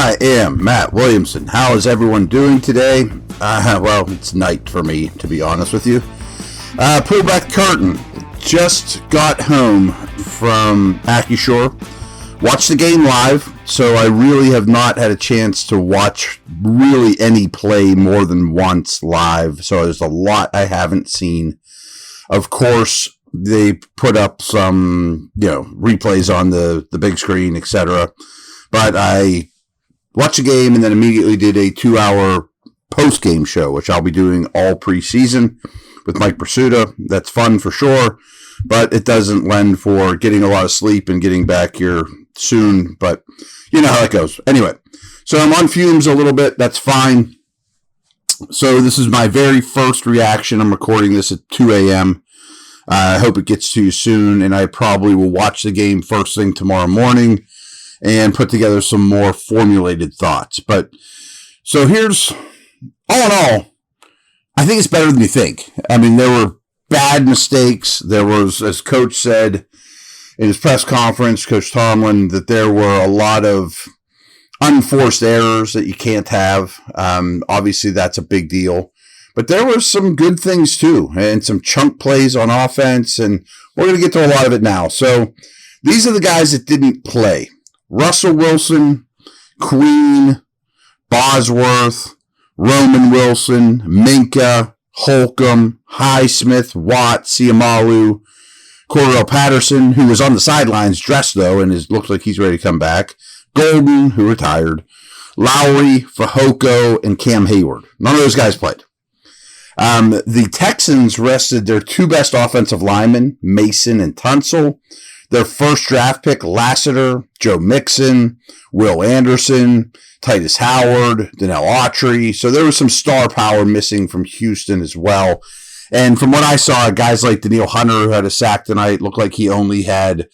I am Matt Williamson. How is everyone doing today? Well, it's night for me, to be honest with you. Pull back the curtain. Just got home from Accushore. Watched the game live, so I really have not had a chance to watch really any play more than once live. So there's a lot I haven't seen. Of course, they put up some, replays on the big screen, etc. But I watched the game and then immediately did a 2-hour post-game show, which I'll be doing all preseason with Mike Pursuta. That's fun for sure, but it doesn't lend for getting a lot of sleep and getting back here soon. But you know how it goes. Anyway, so I'm on fumes a little bit. That's fine. So this is my very first reaction. I'm recording this at 2 a.m. I hope it gets to you soon, and I probably will watch the game first thing tomorrow morning and put together some more formulated thoughts. But so here's, all in all, I think it's better than you think. I mean, there were bad mistakes. There was, as Coach said in his press conference, Coach Tomlin, that there were a lot of unforced errors that you can't have. Obviously, that's a big deal. But there were some good things, too, and some chunk plays on offense, and we're going to get to a lot of it now. So these are the guys that didn't play. Russell Wilson, Queen, Bosworth, Roman Wilson, Minka, Holcomb, Highsmith, Watt, Siamalu, Cordell Patterson, who was on the sidelines dressed, though, and looks like he's ready to come back, Golden, who retired, Lowry, Fehoko, and Cam Hayward. None of those guys played. The Texans rested their two best offensive linemen, Mason and Tunsil. Their first draft pick, Lassiter, Joe Mixon, Will Anderson, Titus Howard, Donnell Autry. So there was some star power missing from Houston as well. And from what I saw, guys like Daniil Hunter, who had a sack tonight, looked like he only had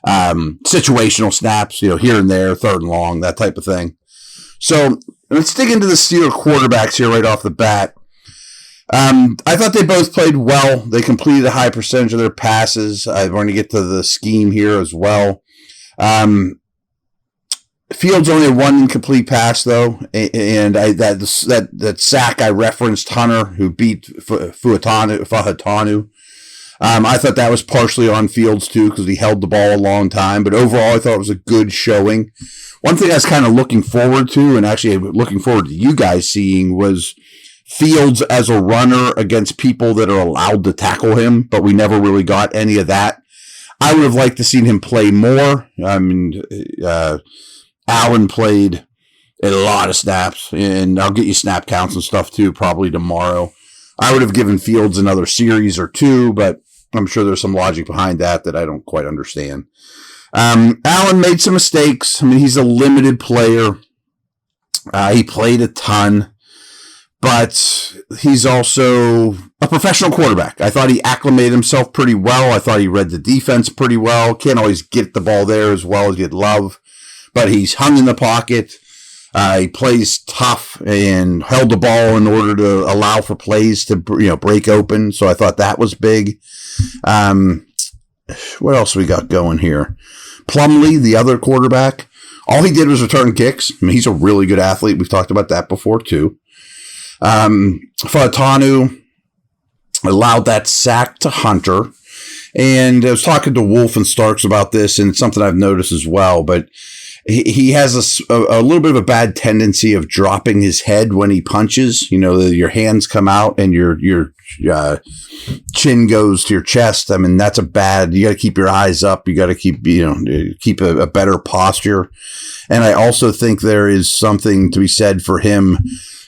situational snaps, here and there, third and long, that type of thing. So let's dig into the Steelers quarterbacks here right off the bat. I thought they both played well. They completed a high percentage of their passes. I'm going to get to the scheme here as well. Fields only had one incomplete pass, though, and that sack I referenced, Hunter, who beat Fahatanu. I thought that was partially on Fields, too, because he held the ball a long time. But overall, I thought it was a good showing. One thing I was kind of looking forward to, and actually looking forward to you guys seeing, was Fields as a runner against people that are allowed to tackle him, but we never really got any of that. I would have liked to seen him play more. I mean, Allen played a lot of snaps, and I'll get you snap counts and stuff too, probably tomorrow. I would have given Fields another series or two, but I'm sure there's some logic behind that I don't quite understand. Allen made some mistakes. I mean, he's a limited player. He played a ton. But he's also a professional quarterback. I thought he acclimated himself pretty well. I thought he read the defense pretty well. Can't always get the ball there as well as you'd love. But he's hung in the pocket. He plays tough and held the ball in order to allow for plays to break open. So I thought that was big. What else we got going here? Plumlee, the other quarterback, all he did was return kicks. I mean, he's a really good athlete. We've talked about that before, too. Fahatanu allowed that sack to Hunter. And I was talking to Wolf and Starks about this, and it's something I've noticed as well. But he has a little bit of a bad tendency of dropping his head when he punches. Your hands come out and your chin goes to your chest. I mean, that's you got to keep your eyes up. You got to keep a better posture. And I also think there is something to be said for him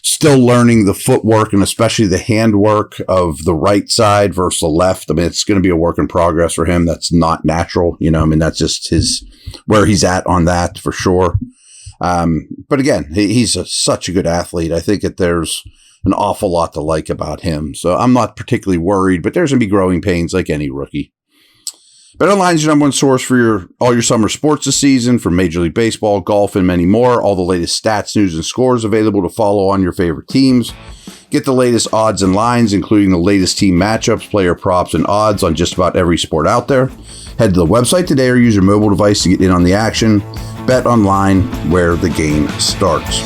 still learning the footwork and especially the handwork of the right side versus the left. I mean, it's going to be a work in progress for him. That's not natural. That's just where he's at on that for sure. But again, he's such a good athlete. I think that there's an awful lot to like about him. So I'm not particularly worried, but there's going to be growing pains like any rookie. BetOnline is your number one source for all your summer sports this season, from Major League Baseball, golf, and many more. All the latest stats, news, and scores available to follow on your favorite teams. Get the latest odds and lines, including the latest team matchups, player props, and odds on just about every sport out there. Head to the website today or use your mobile device to get in on the action. Bet online, where the game starts.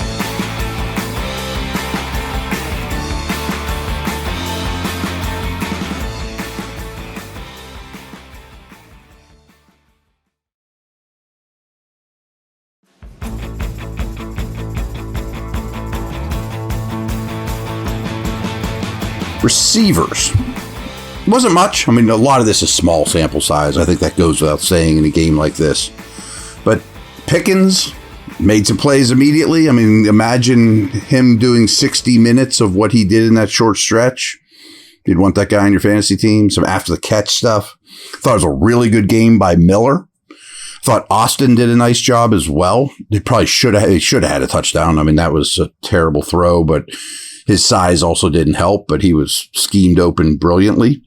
Receivers. Wasn't much. I mean, a lot of this is small sample size. I think that goes without saying in a game like this. But Pickens made some plays immediately. I mean, imagine him doing 60 minutes of what he did in that short stretch. You'd want that guy on your fantasy team. Some after the catch stuff. Thought it was a really good game by Miller. Thought Austin did a nice job as well. They probably should have had a touchdown. I mean, that was a terrible throw, but his size also didn't help, but he was schemed open brilliantly.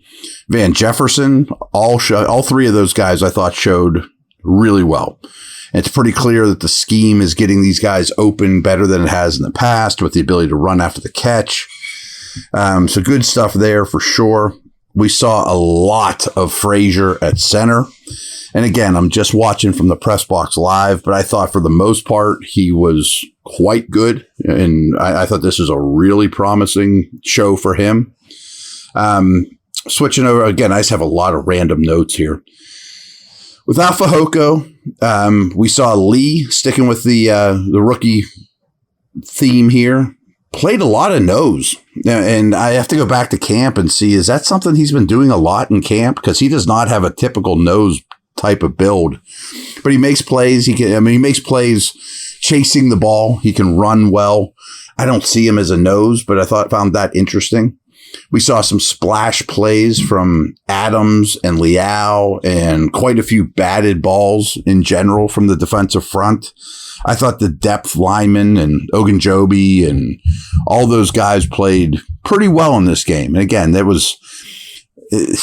Van Jefferson, all three of those guys I thought showed really well. And it's pretty clear that the scheme is getting these guys open better than it has in the past with the ability to run after the catch. So good stuff there for sure. We saw a lot of Frazier at center. And again, I'm just watching from the press box live, but I thought for the most part, he was quite good. And I thought this was a really promising show for him. Switching over, again, I just have a lot of random notes here. Without Fehoko, we saw Lee sticking with the rookie theme here. Played a lot of nose. And I have to go back to camp and see, is that something he's been doing a lot in camp? Because he does not have a typical nose type of build, but he makes plays. He makes plays chasing the ball. He can run well. I don't see him as a nose, but found that interesting. We saw some splash plays from Adams and Leal and quite a few batted balls in general from the defensive front. I thought the depth linemen and Ogunjobi and all those guys played pretty well in this game. And again,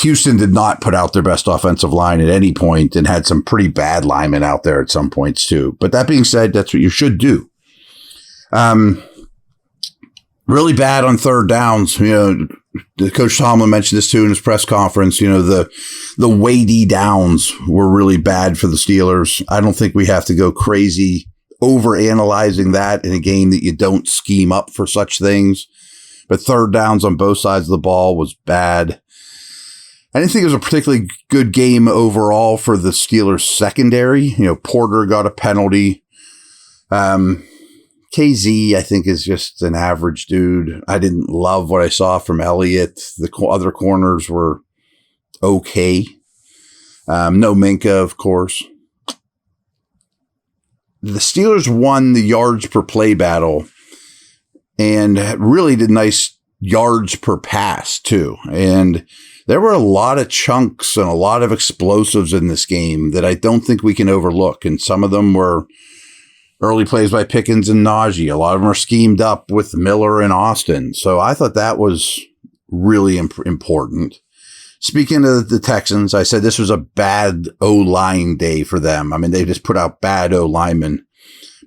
Houston did not put out their best offensive line at any point and had some pretty bad linemen out there at some points too. But that being said, that's what you should do. Really bad on third downs. Coach Tomlin mentioned this too in his press conference. The weighty downs were really bad for the Steelers. I don't think we have to go crazy over analyzing that in a game that you don't scheme up for such things. But third downs on both sides of the ball was bad. I didn't think it was a particularly good game overall for the Steelers secondary. Porter got a penalty. KZ, I think, is just an average dude. I didn't love what I saw from Elliott. The other corners were okay. No Minka, of course. The Steelers won the yards per play battle and really did nice yards per pass, too. And there were a lot of chunks and a lot of explosives in this game that I don't think we can overlook. And some of them were early plays by Pickens and Najee. A lot of them are schemed up with Miller and Austin. So I thought that was really important. Speaking of the Texans, I said this was a bad O-line day for them. I mean, they just put out bad O-linemen.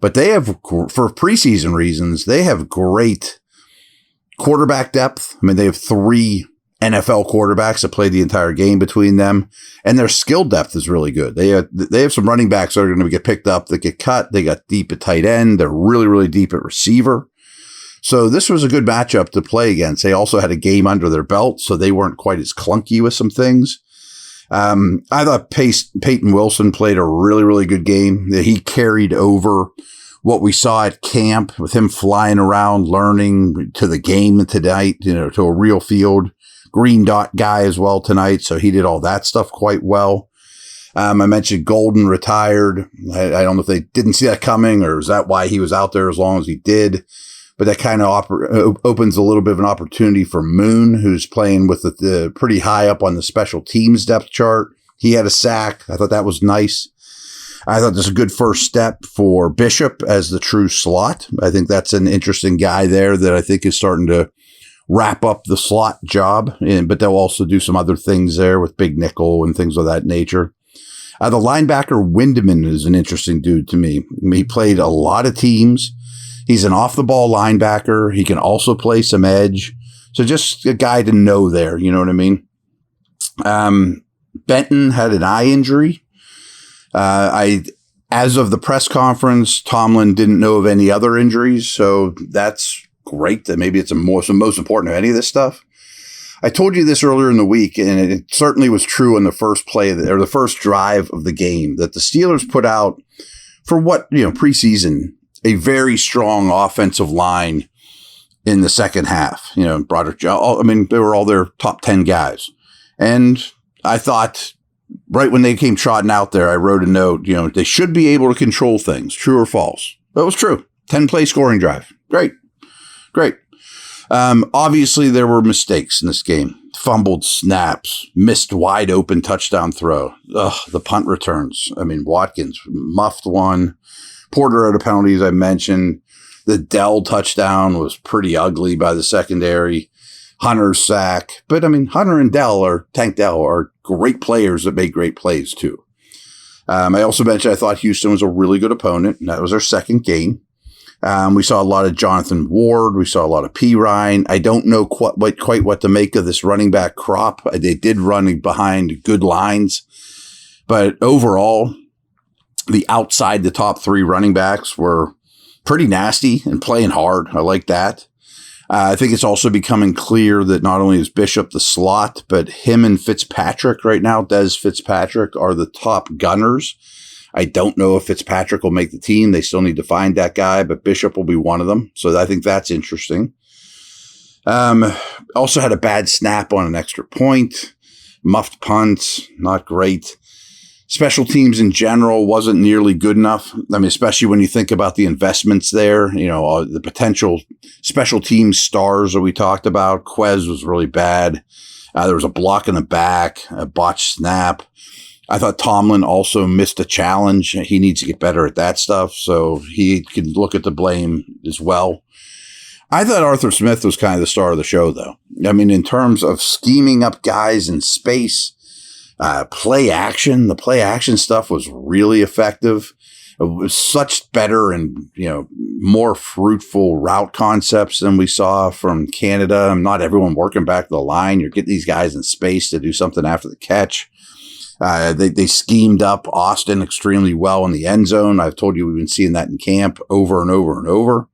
But they have, for preseason reasons, they have great quarterback depth. I mean, they have 3 NFL quarterbacks that play the entire game between them, and their skill depth is really good. They have some running backs that are going to get picked up that get cut. They got deep at tight end. They're really, really deep at receiver. So this was a good matchup to play against. They also had a game under their belt, so they weren't quite as clunky with some things. I thought Peyton Wilson played a really, really good game. He carried over what we saw at camp with him flying around, learning to the game tonight, to a real field. Green dot guy as well tonight, so he did all that stuff quite well. I mentioned Golden retired. I don't know if they didn't see that coming, or is that why he was out there as long as he did? But that kind of opens a little bit of an opportunity for Moon, who's playing with the pretty high up on the special teams depth chart. He had a sack. I thought that was nice. I thought this was a good first step for Bishop as the true slot. I think that's an interesting guy there that I think is starting to wrap up the slot job, but they'll also do some other things there with big nickel and things of that nature. The linebacker Windeman is an interesting dude to me. He played a lot of teams. He's an off-the-ball linebacker. He can also play some edge. So just a guy to know there, you know what I mean? Benton had an eye injury. As of the press conference, Tomlin didn't know of any other injuries, so that's great. That maybe it's the most important of any of this stuff. I told you this earlier in the week, and it certainly was true in the first play or the first drive of the game, that the Steelers put out for preseason, a very strong offensive line in the second half. Broderick, they were all their top 10 guys. And I thought right when they came trotting out there, I wrote a note, they should be able to control things, true or false. That was true. 10-play scoring drive. Great. Obviously, there were mistakes in this game. Fumbled snaps, missed wide open touchdown throw. The punt returns. Watkins muffed one. Porter had a penalty, as I mentioned. The Dell touchdown was pretty ugly by the secondary. Hunter's sack. But, Hunter and Tank Dell are great players that make great plays, too. I also mentioned I thought Houston was a really good opponent, and that was their second game. We saw a lot of Jonathan Ward. We saw a lot of P. Ryan. I don't know quite what to make of this running back crop. They did run behind good lines. But overall, the outside the top three running backs were pretty nasty and playing hard. I like that. I think it's also becoming clear that not only is Bishop the slot, but him and Fitzpatrick right now, Des Fitzpatrick, are the top gunners. I don't know if Fitzpatrick will make the team. They still need to find that guy, but Bishop will be one of them. So I think that's interesting. Also had a bad snap on an extra point. Muffed punts, not great. Special teams in general wasn't nearly good enough. Especially when you think about the investments there, the potential special team stars that we talked about. Quez was really bad. There was a block in the back, a botched snap. I thought Tomlin also missed a challenge. He needs to get better at that stuff, so he can look at the blame as well. I thought Arthur Smith was kind of the star of the show, though. In terms of scheming up guys in space, play action, the play action stuff was really effective. It was such better and, more fruitful route concepts than we saw from Canada. Not everyone working back the line. You're getting these guys in space to do something after the catch. They schemed up Austin extremely well in the end zone. I've told you we've been seeing that in camp over and over and over.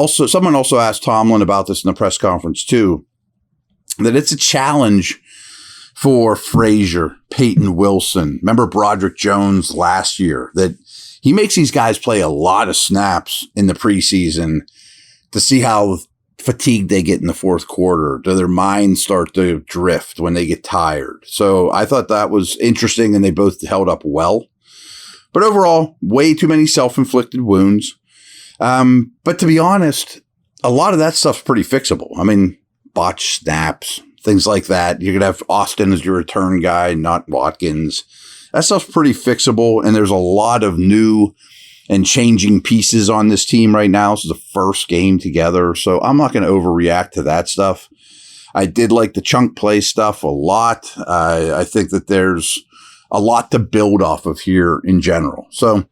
Someone also asked Tomlin about this in the press conference too, that it's a challenge for Frazier, Peyton Wilson. Remember Broderick Jones last year, that he makes these guys play a lot of snaps in the preseason to see how fatigued they get in the fourth quarter. Do their minds start to drift when they get tired? So I thought that was interesting, and they both held up well. But overall, way too many self-inflicted wounds. But to be honest, a lot of that stuff's pretty fixable. Botched snaps, things like that. You're going to have Austin as your return guy, not Watkins. That stuff's pretty fixable, and there's a lot of new and changing pieces on this team right now. This is the first game together, so I'm not going to overreact to that stuff. I did like the chunk play stuff a lot. I think that there's a lot to build off of here in general. So,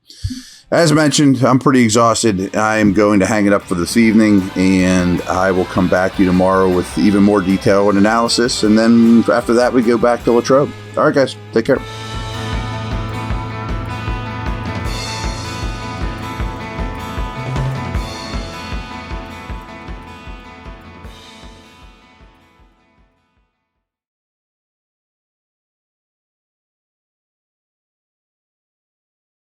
as mentioned, I'm pretty exhausted. I am going to hang it up for this evening, and I will come back to you tomorrow with even more detail and analysis. And then after that, we go back to Latrobe. All right, guys, take care.